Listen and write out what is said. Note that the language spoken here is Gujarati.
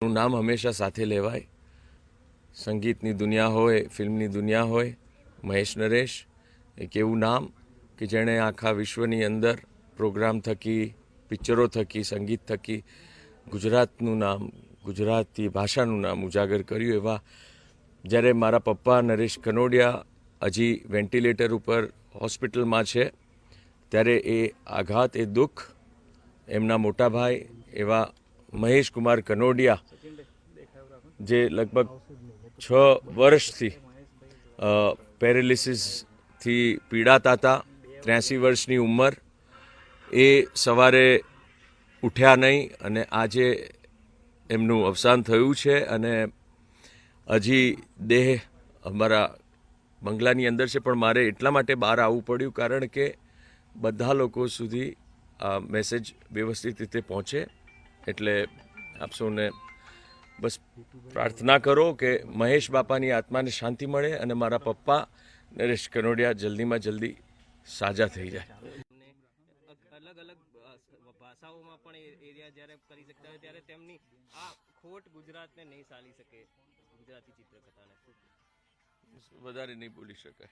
નું નામ હંમેશા સાથે લેવાય. સંગીતની દુનિયા હોય, ફિલ્મની દુનિયા હોય, મહેશ નરેશ એક એવું નામ કે જેણે આખા વિશ્વની અંદર પ્રોગ્રામ થકી, પિક્ચરો થકી, સંગીત થકી ગુજરાતનું નામ, ગુજરાતી ભાષાનું નામ ઉજાગર કર્યું. એવા જ્યારે મારા પપ્પા નરેશ કનોડિયા હજી વેન્ટિલેટર ઉપર હોસ્પિટલમાં છે, ત્યારે એ આઘાત, એ દુઃખ એમના મોટા ભાઈ એવા મહેશ કુમાર કનોડિયા, જે લગભગ 6 વર્ષથી પેરેલિસિસથી પીડાતા હતા, 83 વર્ષની ઉંમર, એ સવારે ઉઠ્યા નહીં અને આજે એમનું અવસાન થયું છે. અને હજી દેહ અમારા બંગલાની અંદર છે, પણ મારે એટલા માટે બહાર આવવું પડ્યું કારણ કે બધા લોકો સુધી આ મેસેજ વ્યવસ્થિત રીતે પહોંચે. એટલે આપ સૌને બસ પ્રાર્થના કરો કે મહેશ બાપાની આત્માને શાંતિ મળે અને મારા પપ્પા નરેશ કનોડિયા જલ્દીમાં જલ્દી સાજા થઈ જાય. અલગ અલગ ભાષાઓમાં પણ એરિયા જ્યારે કરી શકતા હોય ત્યારે તેમની આ ખોટ ગુજરાતને નહીં ચાલી શકે. ગુજરાતી ચિત્રકથાને વધારે નહીં બોલી શકાય.